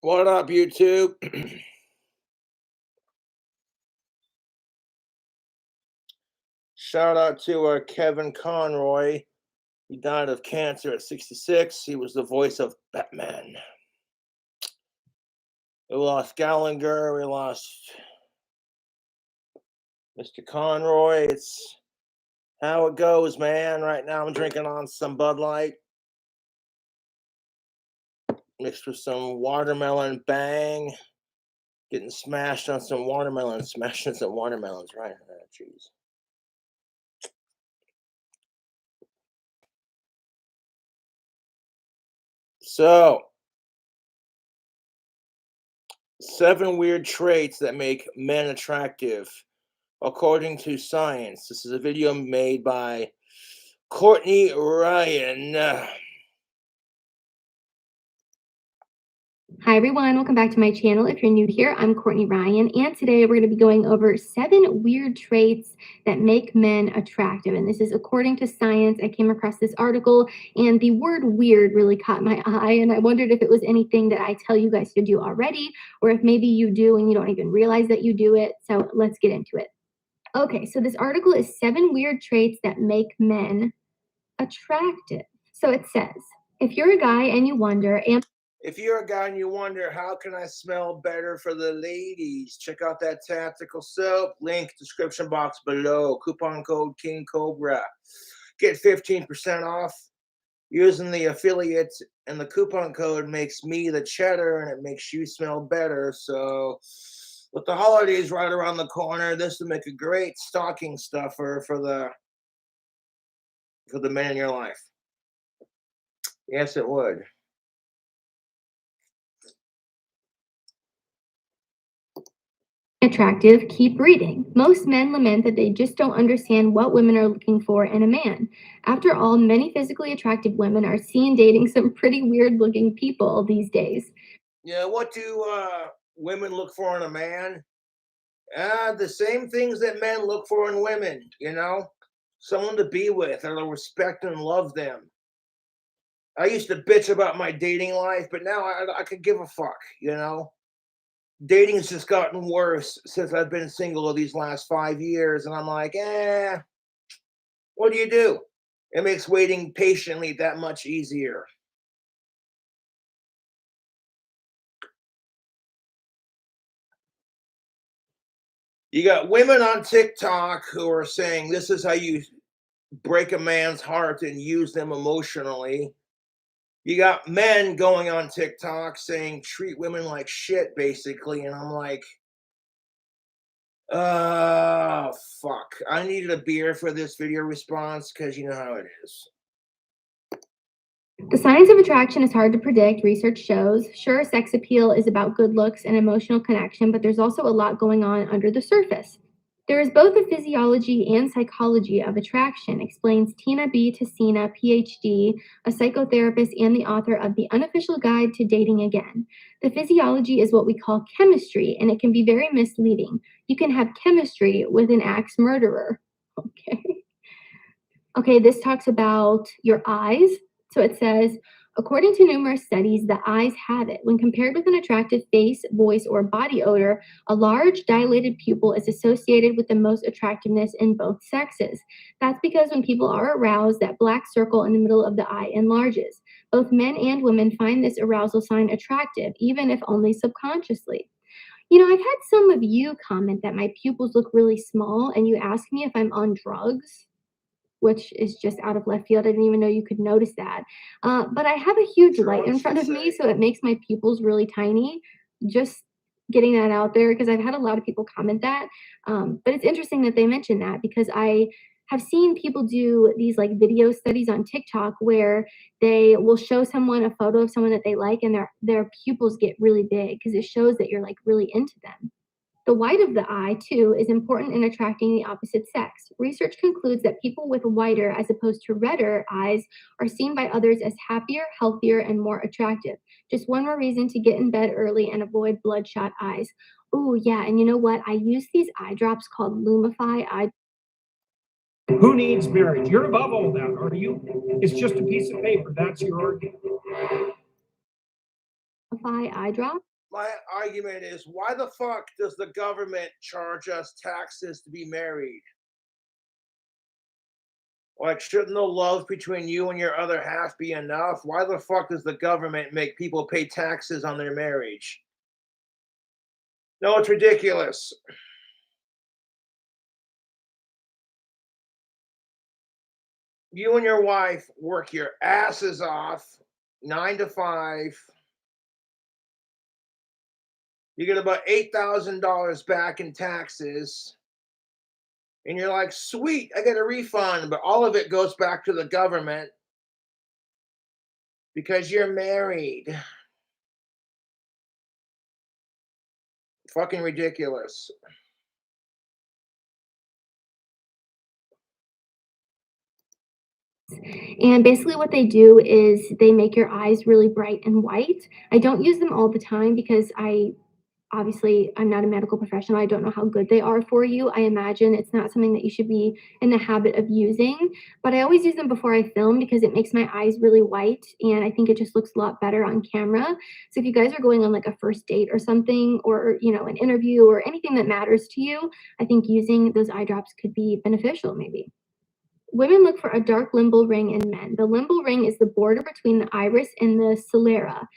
What up, YouTube? Shout out to Kevin Conroy. He died of cancer at 66. He was the voice of Batman. We lost Gallagher. We lost Mr. Conroy. It's how it goes, man. Right now I'm drinking on some Bud Light mixed with some watermelon bang. Getting smashed on some watermelon. Smashing some watermelons, right? Jeez. So, 7 weird traits that make men attractive, according to science. This is a video made by Courtney Ryan. Hi everyone, welcome back to my channel. If you're new here, I'm Courtney Ryan, and today we're going to be going over 7 weird traits that make men attractive. And this is according to science. I came across this article, and the word weird really caught my eye, and I wondered if it was anything that I tell you guys to do already, or if maybe you do and you don't even realize that you do it. So let's get into it. Okay, so this article is 7 weird traits that make men attractive. So it says, if you're a guy and you wonder, If you're a guy and you wonder, how can I smell better for the ladies? Check out that tactical soap. Link description box below. Coupon code KingCobra. Get 15% off using the affiliate, and the coupon code makes me the cheddar, and it makes you smell better. So with the holidays right around the corner, this will make a great stocking stuffer for the men in your life. Yes, it would. attractive, keep reading. Most men lament that they just don't understand what women are looking for in a man. After all, many physically attractive women are seen dating some pretty weird looking people these days. Yeah, what do women look for in a man? The same things that men look for in women, someone to be with, that'll respect and love them. I used to bitch about my dating life, but now I could give a fuck. Dating's just gotten worse since I've been single these last 5 years, and I'm like, what do you do? It makes waiting patiently that much easier. You got women on TikTok who are saying this is how you break a man's heart and use them emotionally. You got men going on TikTok saying treat women like shit, basically, and I'm like, fuck. I needed a beer for this video response because you know how it is. The science of attraction is hard to predict, research shows. Sure, sex appeal is about good looks and emotional connection, but there's also a lot going on under the surface. There is both a physiology and psychology of attraction, explains Tina B. Tessina, PhD, a psychotherapist and the author of The Unofficial Guide to Dating Again. The physiology is what we call chemistry, and it can be very misleading. You can have chemistry with an axe murderer. Okay, this talks about your eyes. So it says, according to numerous studies, the eyes have it. When compared with an attractive face, voice, or body odor, a large dilated pupil is associated with the most attractiveness in both sexes. That's because when people are aroused, that black circle in the middle of the eye enlarges. Both men and women find this arousal sign attractive, even if only subconsciously. I've had some of you comment that my pupils look really small, and you ask me if I'm on drugs, which is just out of left field. I didn't even know you could notice that. But I have a huge light in front of me, so it makes my pupils really tiny. Just getting that out there because I've had a lot of people comment that. But it's interesting that they mention that because I have seen people do these like video studies on TikTok where they will show someone a photo of someone that they like and their pupils get really big because it shows that you're like really into them. The white of the eye, too, is important in attracting the opposite sex. Research concludes that people with whiter as opposed to redder eyes are seen by others as happier, healthier, and more attractive. Just one more reason to get in bed early and avoid bloodshot eyes. Oh, yeah, and you know what? I use these eye drops called Lumify eye. Who needs marriage? You're above all that, are you? It's just a piece of paper. That's your argument. Eye drop. my argument is, why the fuck does the government charge us taxes to be married? Like, shouldn't the love between you and your other half be enough? Why the fuck does the government make people pay taxes on their marriage? No, it's ridiculous. You and your wife work your asses off 9 to 5. You get about $8,000 back in taxes. And you're like, sweet, I get a refund. But all of it goes back to the government because you're married. Fucking ridiculous. And basically what they do is they make your eyes really bright and white. I don't use them all the time because I'm not a medical professional. I don't know how good they are for you. I imagine it's not something that you should be in the habit of using, but I always use them before I film because it makes my eyes really white and I think it just looks a lot better on camera. So if you guys are going on like a first date or something, or an interview or anything that matters to you, I think using those eye drops could be beneficial maybe. Women look for a dark limbal ring in men. The limbal ring is the border between the iris and the sclera.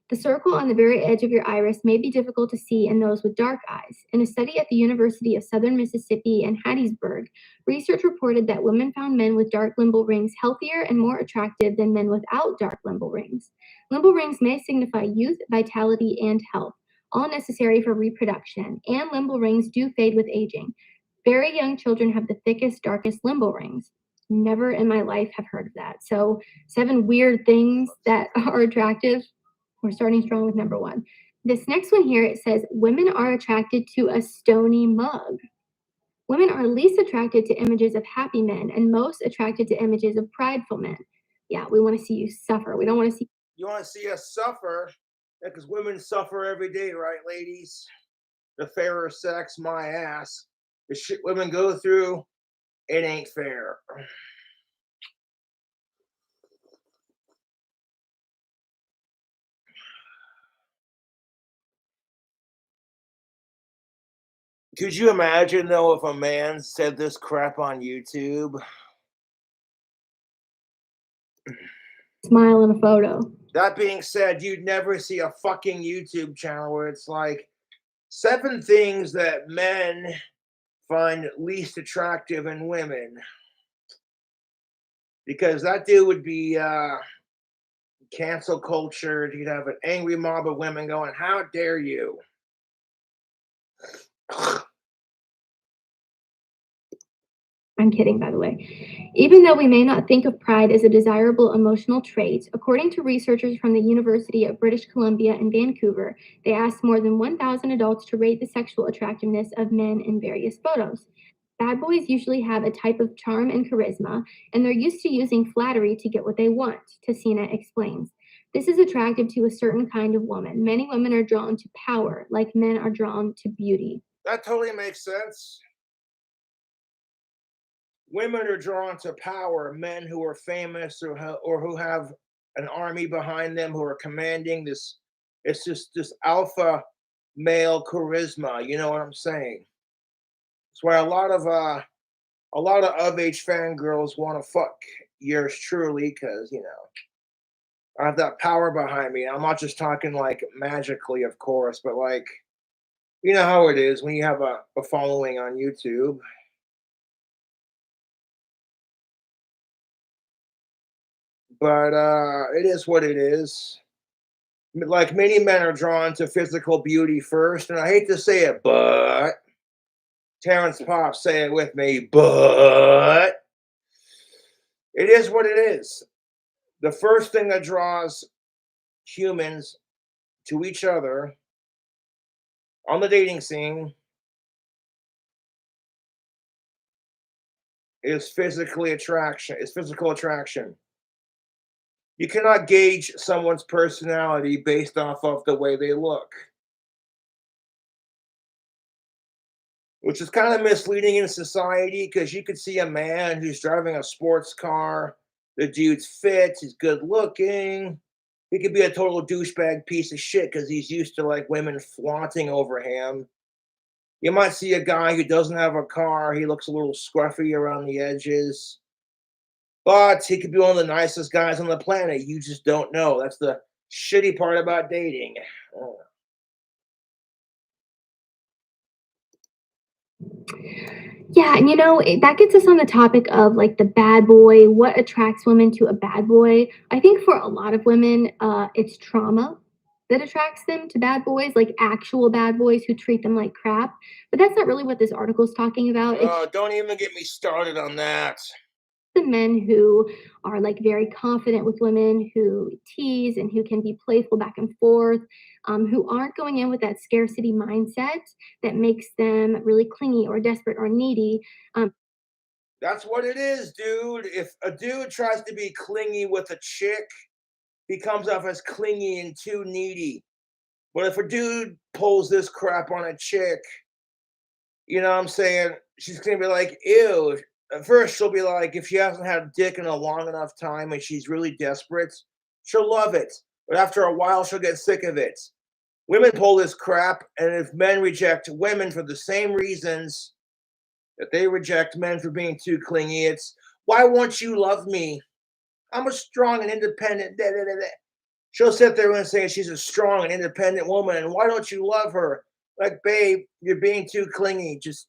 The circle on the very edge of your iris may be difficult to see in those with dark eyes. In a study at the University of Southern Mississippi in Hattiesburg, research reported that women found men with dark limbal rings healthier and more attractive than men without dark limbal rings. Limbal rings may signify youth, vitality, and health, all necessary for reproduction, and limbal rings do fade with aging. Very young children have the thickest, darkest limbal rings. Never in my life have heard of that. So, 7 weird things that are attractive. We're starting strong with number 1. This next one here, it says women are attracted to a stony mug. Women are least attracted to images of happy men and most attracted to images of prideful men. Yeah, we want to see you suffer. We don't want to see. You want to see us suffer? Because women suffer every day, right, ladies? The fairer sex, my ass. The shit women go through, it ain't fair. Could you imagine, though, if a man said this crap on YouTube? Smile in a photo. That being said, you'd never see a fucking YouTube channel where it's like 7 things that men find least attractive in women. Because that dude would be cancel culture. You'd have an angry mob of women going, how dare you? I'm kidding, by the way. Even though we may not think of pride as a desirable emotional trait, according to researchers from the University of British Columbia in Vancouver, they asked more than 1,000 adults to rate the sexual attractiveness of men in various photos. Bad boys usually have a type of charm and charisma, and they're used to using flattery to get what they want, Tessina explains. This is attractive to a certain kind of woman. Many women are drawn to power, like men are drawn to beauty. That totally makes sense. Women are drawn to power, men who are famous or who have an army behind them who are commanding this. It's just this alpha male charisma. You know what I'm saying? That's why a lot of age fangirls want to fuck yours truly because I have that power behind me. I'm not just talking like magically, of course, but like you know how it is when you have a following on YouTube. But it is what it is. Like many men are drawn to physical beauty first, and I hate to say it, but Terrence Pop, say it with me, but it is what it is. The first thing that draws humans to each other on the dating scene is physical attraction. You cannot gauge someone's personality based off of the way they look, which is kind of misleading in society because you could see a man who's driving a sports car. The dude's fit, he's good looking, He could be a total douchebag piece of shit because he's used to like women flaunting over him. You might see a guy who doesn't have a car. He looks a little scruffy around the edges, but he could be one of the nicest guys on the planet. You just don't know. That's the shitty part about dating. Uh, Yeah, and that gets us on the topic of like the bad boy, what attracts women to a bad boy. I think for a lot of women, it's trauma that attracts them to bad boys, like actual bad boys who treat them like crap. But that's not really what this article is talking about. It's don't even get me started on that. the men who are like very confident with women, who tease and who can be playful back and forth, who aren't going in with that scarcity mindset that makes them really clingy or desperate or needy. That's what it is, dude. If a dude tries to be clingy with a chick, he comes off as clingy and too needy. But if a dude pulls this crap on a chick, you know what I'm saying? She's gonna be like, ew. At first, she'll be like, if she hasn't had dick in a long enough time and she's really desperate, she'll love it. But after a while, she'll get sick of it. Women pull this crap, and if men reject women for the same reasons that they reject men for being too clingy, it's why won't you love me? I'm a strong and independent. Da, da, da, da. She'll sit there and say she's a strong and independent woman, and why don't you love her? Like, babe, you're being too clingy. Just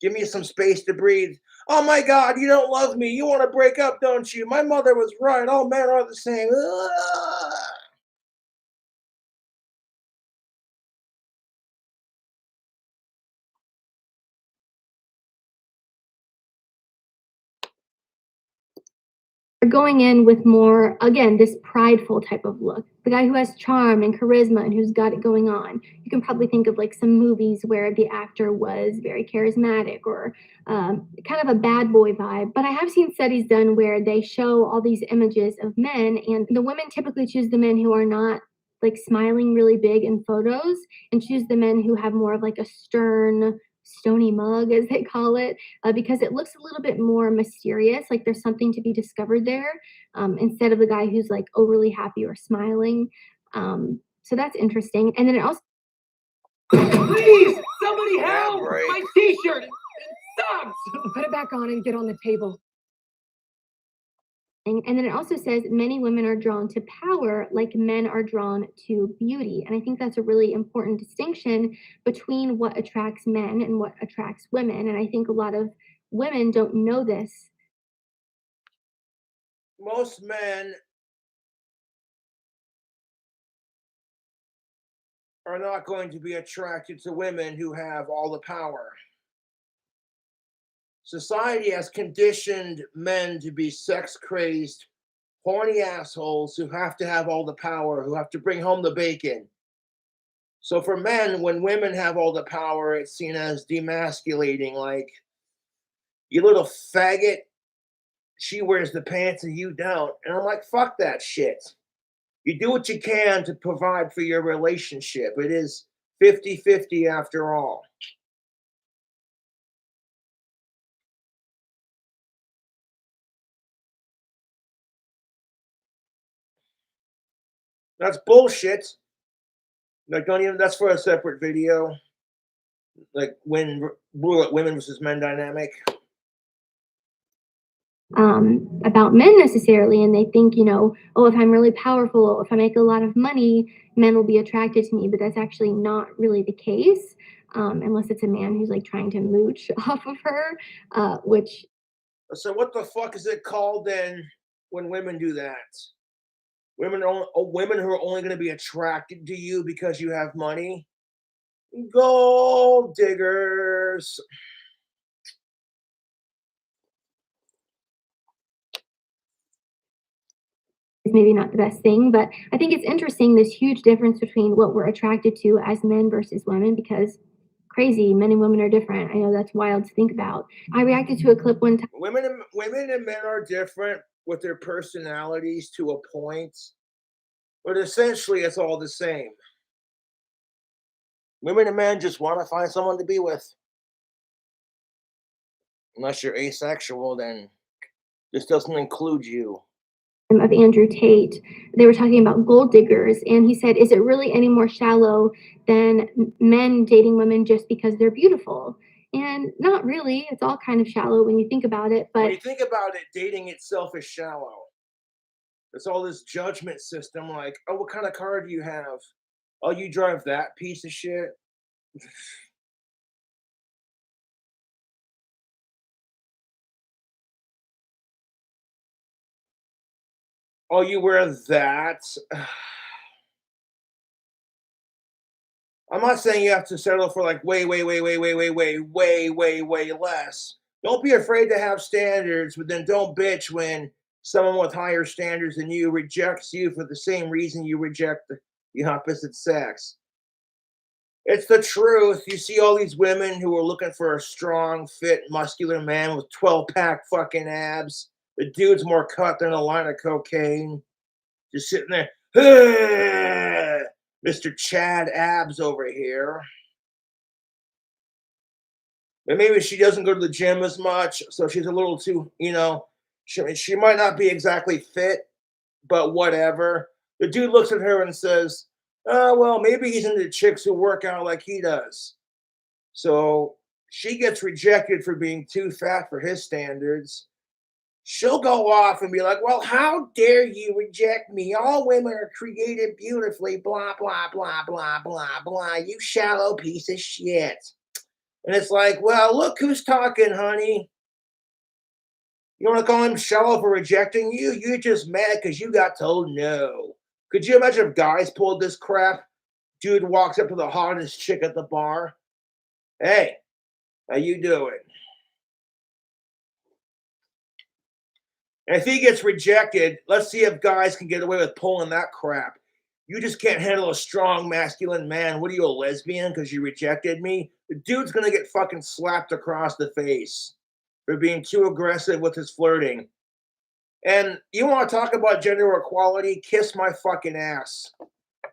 give me some space to breathe. Oh my God, you don't love me. You want to break up, don't you? My mother was right. All men are the same. Ugh. Are going in with more, again, this prideful type of look. The guy who has charm and charisma and who's got it going on. You can probably think of like some movies where the actor was very charismatic or kind of a bad boy vibe. But I have seen studies done where they show all these images of men, and the women typically choose the men who are not like smiling really big in photos and choose the men who have more of like a stern, stony mug, as they call it, because it looks a little bit more mysterious, like there's something to be discovered there, instead of the guy who's like overly happy or smiling. So that's interesting. And then it also Please, somebody Yeah, help! right. My t-shirt, it sucks! Put it back on and get on the table. and then it also says many women are drawn to power like men are drawn to beauty. And I think that's a really important distinction between what attracts men and what attracts women. And I think a lot of women don't know this. Most men are not going to be attracted to women who have all the power. Society has conditioned men to be sex crazed, horny assholes who have to have all the power, who have to bring home the bacon. So for men, when women have all the power, it's seen as demasculating, like, you little faggot, she wears the pants and you don't. And I'm like, fuck that shit. You do what you can to provide for your relationship. It is 50-50 after all. That's bullshit. Like, don't even, that's for a separate video. Like, women versus men dynamic. About men necessarily, and they think, oh, if I'm really powerful, if I make a lot of money, men will be attracted to me. But that's actually not really the case, unless it's a man who's like trying to mooch off of her, which So what the fuck is it called then when women do that? Women who are only going to be attracted to you because you have money? Gold diggers. is maybe not the best thing. But I think it's interesting, this huge difference between what we're attracted to as men versus women, because crazy, men and women are different. I know that's wild to think about. I reacted to a clip one time. Women and men are different with their personalities to a point, but essentially it's all the same. Women and men just want to find someone to be with. Unless you're asexual, then this doesn't include you. of Andrew Tate. They were talking about gold diggers, and he said, is it really any more shallow than men dating women just because they're beautiful? And not really. It's all kind of shallow when you think about it. When But you think about it, dating itself is shallow. It's all this judgment system like, oh, what kind of car do you have? Oh, you drive that piece of shit? Oh, you wear that? I'm not saying you have to settle for like way less. Don't be afraid to have standards, but then don't bitch when someone with higher standards than you rejects you for the same reason you reject the opposite sex. It's the truth. You see all these women who are looking for a strong, fit, muscular man with 12-pack fucking abs. The dude's more cut than a line of cocaine. Just sitting there, Mr. Chad Abs over here. And maybe she doesn't go to the gym as much, so she's a little too, she might not be exactly fit, but whatever. The dude looks at her and says, oh, well, maybe he's into chicks who work out like he does. So she gets rejected for being too fat for his standards. She'll go off and be like, well, how dare you reject me? All women are created beautifully, blah, blah, blah, blah, blah, blah. You shallow piece of shit. And it's like, well, look who's talking, honey. You want to call him shallow for rejecting you? You're just mad because you got told no. Could you imagine if guys pulled this crap? Dude walks up to the hottest chick at the bar. Hey, how you doing? And if he gets rejected, let's see if guys can get away with pulling that crap. You just can't handle a strong, masculine man. What are you, a lesbian because you rejected me? The dude's going to get fucking slapped across the face for being too aggressive with his flirting. And you want to talk about gender equality? Kiss my fucking ass.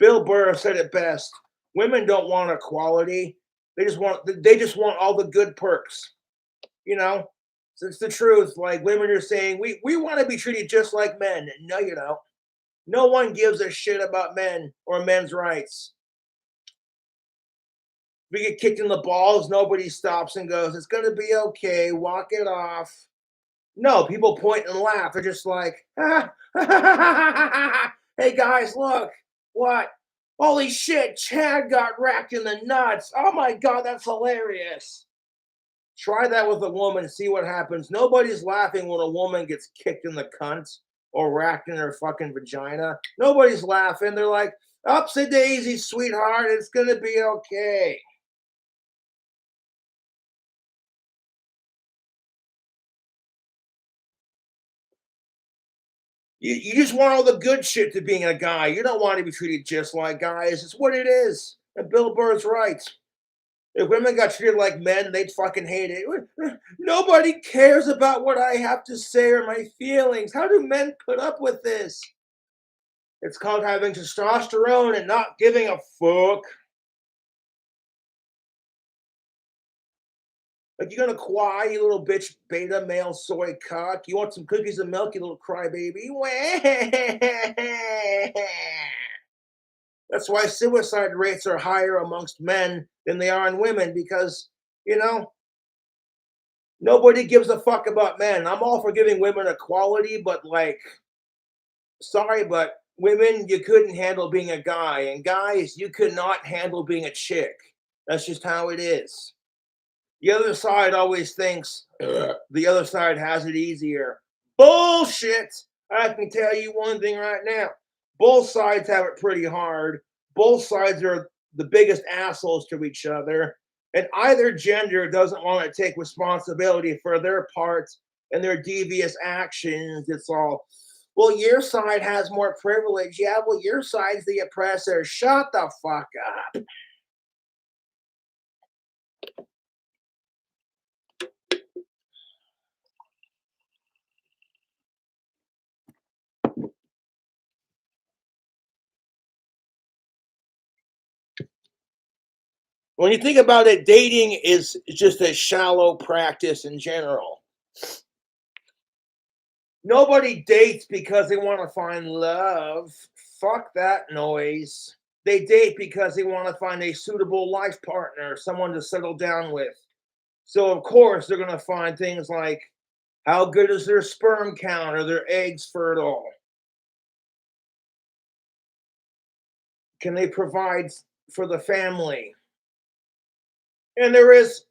Bill Burr said it best. Women don't want equality. They just want all the good perks. So it's the truth. Like women are saying, we want to be treated just like men. No, you don't. No one gives a shit about men or men's rights. We get kicked in the balls, nobody stops and goes, it's going to be okay, walk it off. No, people point and laugh. They're just like, hey guys, look, what? Holy shit, Chad got racked in the nuts. Oh my God, that's hilarious. Try that with a woman, see what happens. Nobody's laughing when a woman gets kicked in the cunt or racked in her fucking vagina. Nobody's laughing. They're like, ups a daisy, sweetheart. It's going to be okay. You just want all the good shit to being a guy. You don't want to be treated just like guys. It's what it is. And Bill Burr's right. If women got treated like men, they'd fucking hate it. Nobody cares about what I have to say or my feelings. How do men put up with this? It's called having testosterone and not giving a fuck. Like, you're gonna cry, you little bitch, beta male soy cock. You want some cookies and milk, you little crybaby. That's why suicide rates are higher amongst men than they are in women because, nobody gives a fuck about men. I'm all for giving women equality, but sorry, but women, you couldn't handle being a guy. And guys, you could not handle being a chick. That's just how it is. The other side always thinks the other side has it easier. Bullshit! I can tell you one thing right now. Both sides have it pretty hard. Both sides are the biggest assholes to each other. And either gender doesn't want to take responsibility for their parts and their devious actions. It's all, well, your side has more privilege. Yeah, well, your side's the oppressor. Shut the fuck up. When you think about it, dating is just a shallow practice in general. Nobody dates because they want to find love. Fuck that noise. They date because they want to find a suitable life partner, someone to settle down with. So, of course, they're going to find things like how good is their sperm count? Are their eggs fertile? Can they provide for the family? And there is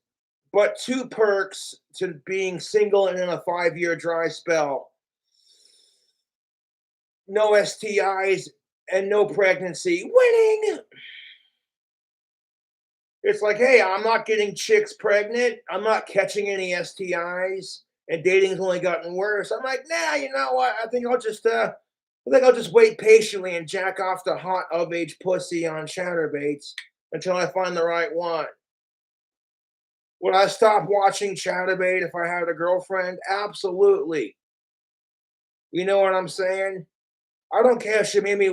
but two perks to being single and in a 5-year dry spell: no STIs and no pregnancy. Winning! It's like, hey, I'm not getting chicks pregnant. I'm not catching any STIs, and dating's only gotten worse. I'm like, nah, you know what? I think I'll just wait patiently and jack off the hot of age pussy on chatterbaits until I find the right one. Would I stop watching chatterbait if I had a girlfriend? Absolutely. You know what I'm saying? I don't care if she made me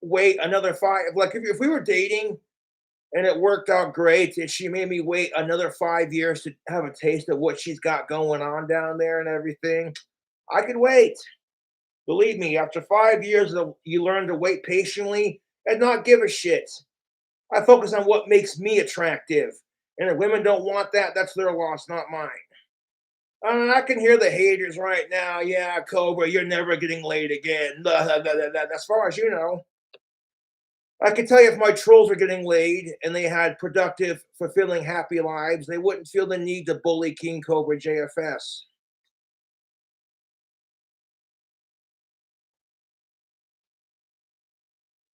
wait another five. Like if we were dating and it worked out great, and she made me wait another 5 years to have a taste of what she's got going on down there and everything, I could wait. Believe me, after 5 years, you learn to wait patiently and not give a shit. I focus on what makes me attractive. And if women don't want that, that's their loss, not mine. And I can hear the haters right now. Yeah, Cobra, you're never getting laid again. As far as you know, I can tell you if my trolls were getting laid and they had productive, fulfilling, happy lives, they wouldn't feel the need to bully King Cobra JFS.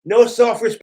No self-respect.